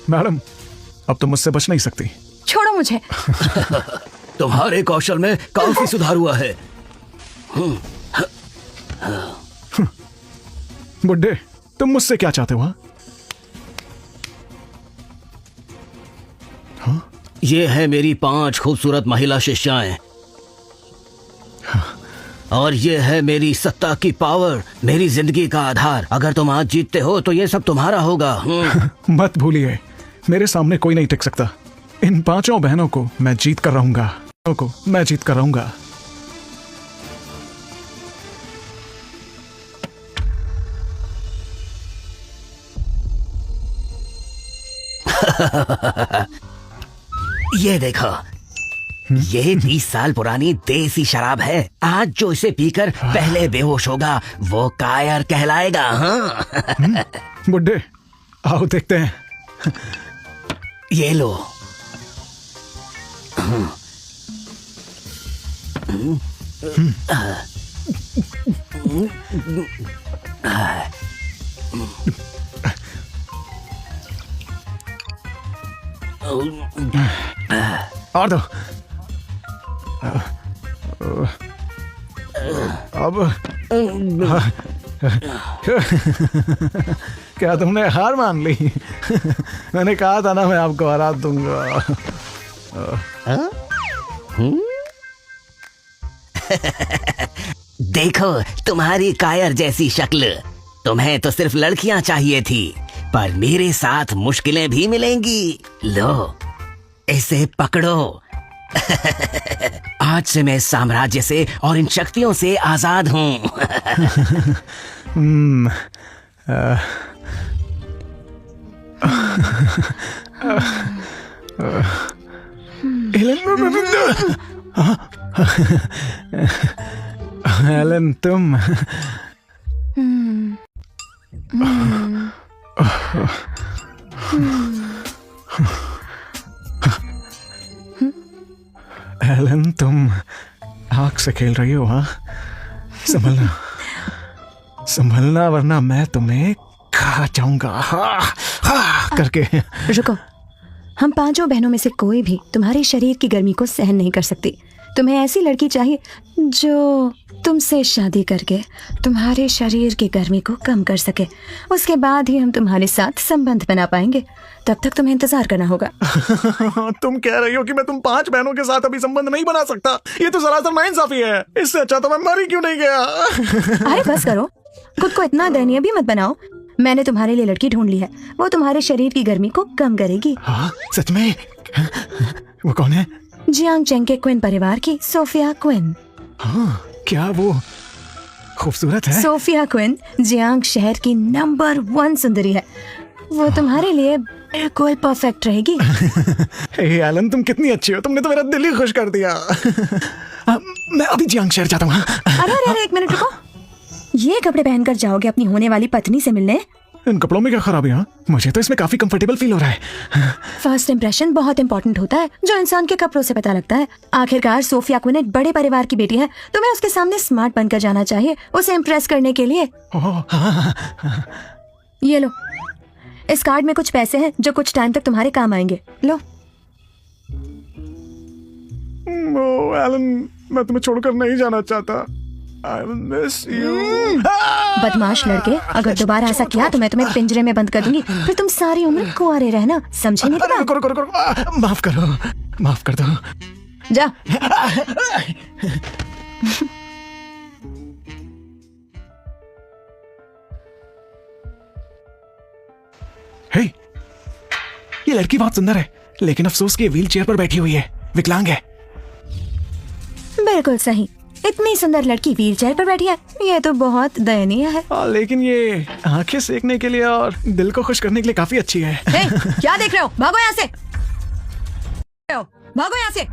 Madam, अब तो मुझसे बच नहीं सकती। छोड़ो मुझे। तुम्हारे कौशल में काफी सुधार हुआ है। बुड्ढे, तुम मुझसे क्या चाहते हो? ये है मेरी 5 खूबसूरत महिला शिष्याएं। और ये है मेरी सत्ता की पावर, मेरी जिंदगी का आधार। अगर तुम आज जीतते हो तो ये सब तुम्हारा होगा। मत भूलिए, मेरे सामने कोई नहीं टिक सकता। इन 5 बहनों को मैं जीत कर रहूंगा। ये देखो, ये 20 साल पुरानी देसी शराब है। आज जो इसे पीकर पहले बेहोश होगा वो कायर कहलाएगा। हाँ? बुड्ढे, आओ देखते हैं। ये लो। और दो। अब क्या तुमने हार मान ली? मैंने कहा था ना, मैं आपको हरा दूंगा। देखो, तुम्हारी कायर जैसी शक्ल। तुम्हें तो सिर्फ लड़कियां चाहिए थी, पर मेरे साथ मुश्किलें भी मिलेंगी। लो, इसे पकड़ो। आज से मैं इस साम्राज्य से और इन शक्तियों से आजाद हूँ। एलन, तुम एलन, तुम आग से खेल रही हो? हाँ, संभलना वरना मैं तुम्हें खा जाऊंगा। हाँ करके। रुको, हम 5 बहनों में से कोई भी तुम्हारे शरीर की गर्मी को सहन नहीं कर सकती। तुम्हें ऐसी लड़की चाहिए जो तुमसे शादी करके तुम्हारे शरीर की गर्मी को कम कर सके। उसके बाद ही हम तुम्हारे साथ संबंध बना पाएंगे। तब तक तुम्हें इंतजार करना होगा। तुम कह रही हो कि मैं तुम 5 बहनों के साथ अभी संबंध नहीं बना सकता? ये तो सरासर नाइंसाफी है। इससे अच्छा तो मैं मर ही क्यों नहीं गया। अरे बस करो, खुद को इतना दयनीय भी मत बनाओ। मैंने तुम्हारे लिए लड़की ढूंढ ली है। वो तुम्हारे शरीर की गर्मी को कम करेगी। हाँ, सच में? वो कौन है? जियांग चेंग के क्विन परिवार की सोफिया क्विन। हाँ, क्या वो खूबसूरत है? सोफिया क्विन जियांग शहर की नंबर 1 सुंदरी है। वो तुम्हारे लिए बिल्कुल परफेक्ट रहेगी। हे एलन, तुम कितनी अच्छी हो। तुमने तो मेरा दिल ही खुश कर दिया। मैं अभी जियांग शहर जाता हूँ। अरे 1 मिनट रुको। ये कपड़े पहनकर जाओगे अपनी होने वाली पत्नी से मिलने? इन कपड़ों में क्या खराबी? हाँ, मुझे तो इसमें काफी कंफर्टेबल फील हो रहा है। फर्स्ट इंप्रेशन बहुत इंपॉर्टेंट होता है, जो इंसान के कपड़ों से पता लगता है। आखिरकार सोफिया क्विन एक बड़े परिवार की बेटी है। तुम्हें उसके सामने स्मार्ट बनकर जाना चाहिए, उसे इम्प्रेस करने के लिए। ये लो, इस कार्ड में कुछ पैसे हैं जो कुछ टाइम तक तुम्हारे काम आएंगे। लो। एलन, मैं तुम्हें छोड़कर नहीं जाना चाहता। I will miss you. बदमाश लड़के, अगर दोबारा ऐसा किया तो मैं तुम्हें पिंजरे में बंद कर दूंगी। फिर तुम सारी उम्र कुंवारे रहना, समझे नहीं? रुको, माफ कर दो। जा। हे, ये लड़की बहुत सुंदर है, लेकिन अफसोस कि व्हील चेयर पर बैठी हुई है, विकलांग है। बिल्कुल सही, इतनी सुंदर लड़की व्हील चेयर पर बैठी है, ये तो बहुत दयनीय है। लेकिन ये आंखें सेकने के लिए और दिल को खुश करने के लिए काफी अच्छी है। क्या देख रहे हो? भागो यहाँ से, भागो यहाँ से।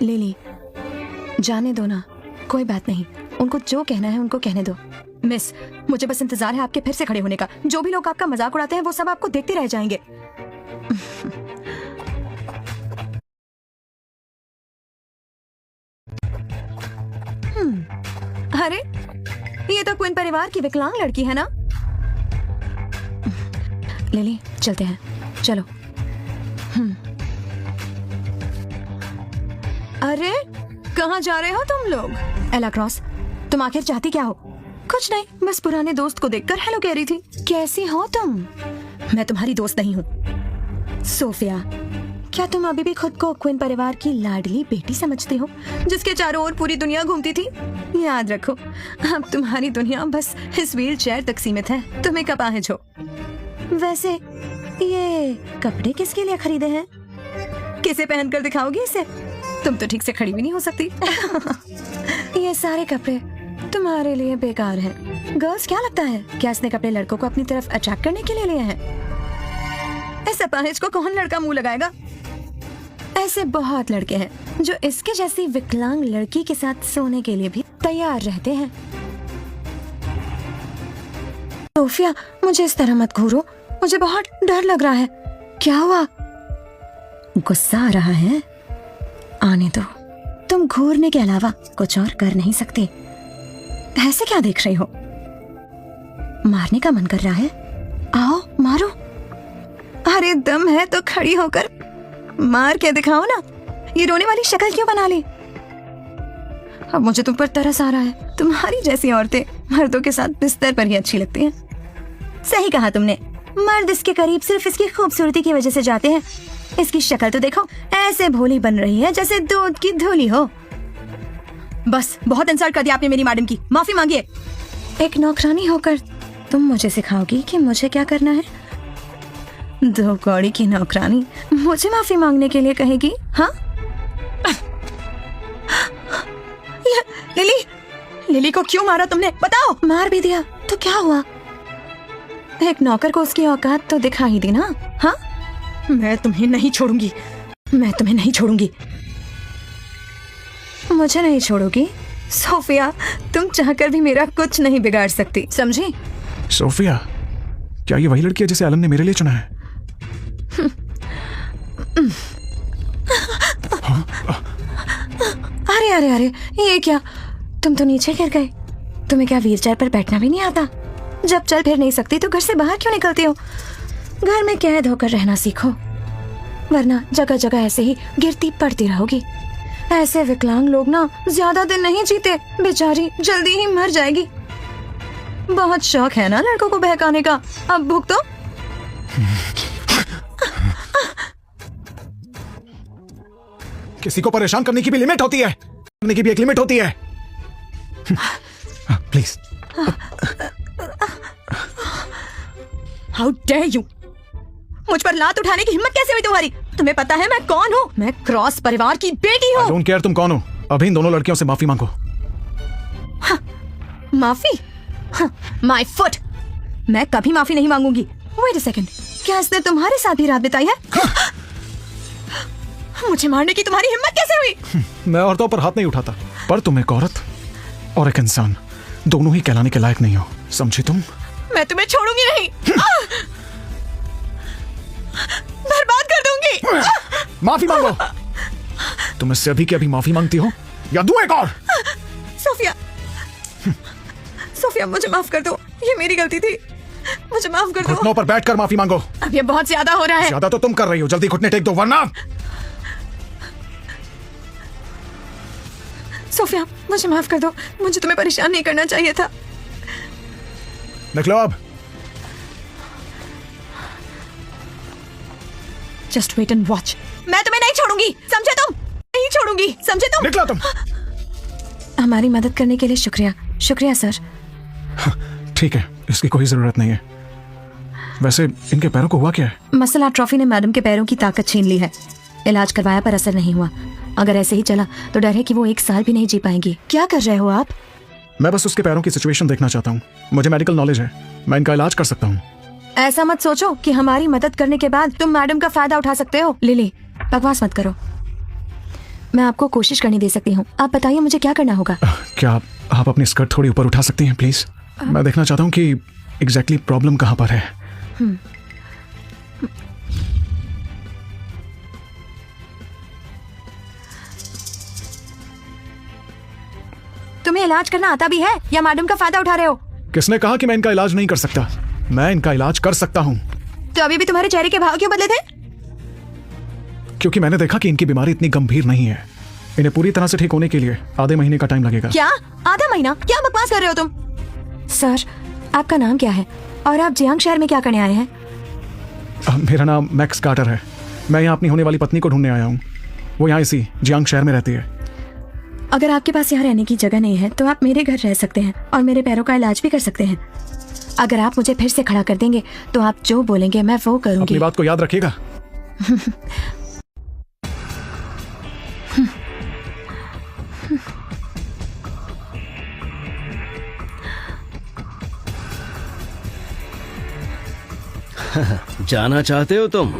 लिली, जाने दो ना, कोई बात नहीं। उनको जो कहना है उनको कहने दो। मिस, मुझे बस इंतजार है आपके फिर से खड़े होने का। जो भी लोग आपका मजाक उड़ाते हैं वो सब आपको देखते रह जाएंगे। अरे, ये तो क्वीन परिवार की विकलांग लड़की है ना? लिली, चलते हैं, चलो। अरे, कहाँ जा रहे हो तुम लोग? एला क्रॉस, तुम आखिर चाहती क्या हो? कुछ नहीं, बस पुराने दोस्त को देखकर हेलो कह रही थी। कैसी हो तुम? मैं तुम्हारी दोस्त नहीं हूँ। सोफिया, क्या तुम अभी भी खुद को क्वीन परिवार की लाडली बेटी समझती हो, जिसके चारों ओर पूरी दुनिया घूमती थी? याद रखो, अब तुम्हारी दुनिया बस इस व्हील चेयर तक सीमित है। तुम एक अपाहिज हो। वैसे ये कपड़े किसके लिए खरीदे हैं? किसे पहनकर दिखाओगी इसे? तुम तो ठीक से खड़ी भी नहीं हो सकती। ये सारे कपड़े तुम्हारे लिए बेकार हैं। गर्ल्स, क्या लगता है क्या इसने कपड़े लड़कों को अपनी तरफ अट्रैक्ट करने के लिए लिए हैं? इस अपाहिज को कौन लड़का मुंह लगाएगा? ऐसे बहुत लड़के हैं जो इसके जैसी विकलांग लड़की के साथ सोने के लिए भी तैयार रहते हैं। सोफिया, मुझे इस तरह मत घूरो, मुझे बहुत डर लग रहा है। क्या हुआ? गुस्सा आ रहा है? आने दो, तुम घूरने के अलावा कुछ और कर नहीं सकते। ऐसे क्या देख रही हो? मारने का मन कर रहा है? आओ मारो। अरे दम है तो खड़ी होकर मार के दिखाओ ना। ये रोने वाली शक्ल क्यों बना ली? अब मुझे तुम पर तरस आ रहा है। तुम्हारी जैसी औरतें मर्दों के साथ बिस्तर पर ही अच्छी लगती हैं। सही कहा तुमने, मर्द इसके करीब सिर्फ इसकी खूबसूरती की वजह से जाते हैं। इसकी शक्ल तो देखो, ऐसे भोली बन रही है जैसे दूध की धूली हो। बस, बहुत इंसल्ट कर दिया आपने मेरी मैडम की। माफी मांगिए। एक नौकरानी होकर तुम मुझे सिखाओगी कि मुझे क्या करना है? दो कौड़ी की नौकरानी मुझे माफी मांगने के लिए कहेगी? हाँ? लिली, लिली को क्यों मारा तुमने? बताओ। मार भी दिया तो क्या हुआ? एक नौकर को उसकी औकात तो दिखा ही दी ना। हाँ, मैं तुम्हें नहीं छोड़ूंगी, मैं तुम्हें नहीं छोड़ूंगी। मुझे नहीं छोड़ोगी? सोफिया, तुम चाहकर भी मेरा कुछ नहीं बिगाड़ सकती, समझी? सोफिया, क्या ये वही लड़की है जिसे एलन ने मेरे लिए चुना है? अरे अरे अरे, ये क्या? तुम तो नीचे गिर गए। तुम्हें क्या व्हीलचेयर पर बैठना भी नहीं आता? जब चल फिर नहीं सकती तो घर से बाहर क्यों निकलती हो? घर में कैद होकर रहना सीखो, वरना जगह जगह ऐसे ही गिरती पड़ती रहोगी। ऐसे विकलांग लोग ना ज्यादा दिन नहीं जीते, बेचारी जल्दी ही मर जाएगी। बहुत शौक है ना लड़कों को बहकाने का, अब भुगतो। किसी को परेशान करने की भी लिमिट होती है, करने की भी एक लिमिट होती है। प्लीज। How dare you! मुझ पर लात उठाने की हिम्मत कैसे हुई तुम्हारी? तुम्हें पता है मैं कौन हूँ? मैं क्रॉस परिवार की बेटी हूँ। डोंट केयर तुम कौन हो, अभी इन दोनों लड़कियों से माफी मांगो। माफी? My foot! मैं कभी माफी नहीं मांगूंगी। वेट अ सेकंड, क्या इसने तुम्हारे साथ भी रात बिताई है? मुझे मारने की तुम्हारी हिम्मत कैसे हुई? मैं औरतों पर हाथ नहीं उठाता, पर तुम एक औरत और एक इंसान दोनों ही कहलाने के लायक नहीं हो, समझी तुम? मैं तुम्हें छोड़ूंगी नहीं। बर्बाद कर दूंगी। माफी मांगो। तुम इससे अभी की अभी माफी मांगती हो या दूं एक और? सोफिया, सोफिया मुझे माफ कर दो, ये मेरी गलती थी, मुझे माफ कर दो। घुटनों पर बैठकर माफी मांगो। अब ये बहुत ज्यादा हो रहा है। ज्यादा तो तुम कर रही हो, जल्दी घुटने टेक दो वरना। सोफिया, मुझे माफ कर दो, मुझे तुम्हें परेशान नहीं करना चाहिए था। निकलो अब। Just wait and watch. मैं तुम्हें नहीं छोड़ूंगी, समझे तुम? नहीं छोड़ूंगी, समझे तुम? निकलो तुम। हमारी मदद करने के लिए शुक्रिया। शुक्रिया सर। ठीक है, इसकी कोई जरूरत नहीं है। वैसे इनके पैरों को हुआ क्या है? मसल एट्रोफी ने मैडम के पैरों की ताकत छीन ली है। इलाज करवाया पर असर नहीं हुआ। अगर ऐसे ही चला तो डर है कि वो 1 साल भी नहीं जी पाएंगी। क्या कर रहे हो आप? मैं बस उसके पैरों की सिचुएशन देखना चाहता हूँ। मुझे मेडिकल नॉलेज है, मैं इनका इलाज कर सकता हूँ। ऐसा मत सोचो कि हमारी मदद करने के बाद तुम मैडम का फायदा उठा सकते हो। लिली, बकवास मत करो। मैं आपको कोशिश करने दे सकती हूँ। आप बताइए मुझे क्या करना होगा। क्या आप अपनी स्कर्ट थोड़ी ऊपर उठा सकती हैं प्लीज? मैं देखना चाहता हूँ कि एग्जैक्टली प्रॉब्लम कहाँ पर है। तुम्हें इलाज करना आता भी है या मैडम का फायदा उठा रहे हो? किसने कहा कि मैं इनका इलाज नहीं कर सकता? मैं इनका इलाज कर सकता हूँ। तो अभी भी तुम्हारे चेहरे के भाव क्यों बदले थे? क्योंकि मैंने देखा कि इनकी बीमारी इतनी गंभीर नहीं है। इन्हें पूरी तरह से ठीक होने के लिए आधे महीने का टाइम लगेगा। क्या आधा महीना? क्या बकवास कर रहे हो तुम? सर, आपका नाम क्या है और आप जियांग शहर में क्या करने आए हैं? मेरा नाम मैक्स कार्टर है। मैं यहाँ अपनी होने वाली पत्नी को ढूंढने आया हूँ। वो यहाँ इसी जियांग शहर में रहती है। अगर आपके पास यहाँ रहने की जगह नहीं है तो आप मेरे घर रह सकते हैं और मेरे पैरों का इलाज भी कर सकते हैं। अगर आप मुझे फिर से खड़ा कर देंगे तो आप जो बोलेंगे मैं वो करूंगी। अपनी बात को याद रखिएगा। जाना चाहते हो तुम?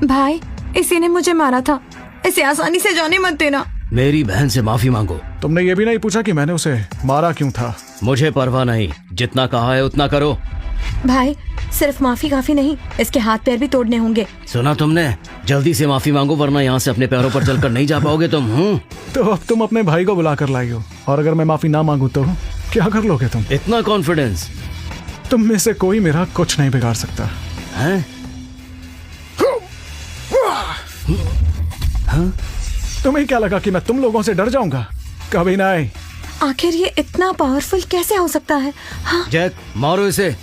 भाई, इसी ने मुझे मारा था। इसे आसानी से जाने मत देना। मेरी बहन से माफी मांगो। तुमने ये भी नहीं पूछा कि मैंने उसे मारा क्यों था। मुझे परवाह नहीं, जितना कहा है उतना करो। भाई, सिर्फ माफी काफी नहीं, इसके हाथ पैर भी तोड़ने होंगे। सुना तुमने? जल्दी से माफी मांगो वरना यहाँ से अपने पैरों पर चलकर नहीं जा पाओगे तुम। तो अब तुम अपने भाई को बुला कर लाई हो और अगर मैं माफी ना मांगू तो क्या कर लोगे तुम? इतना कॉन्फिडेंस? तुम में से कोई मेरा कुछ नहीं बिगाड़ सकता है? तुम्हें क्या लगा कि मैं तुम लोगों से डर जाऊंगा? कभी नहीं। आखिर ये इतना पावरफुल कैसे हो सकता है? हाँ? जैक, मारो इसे।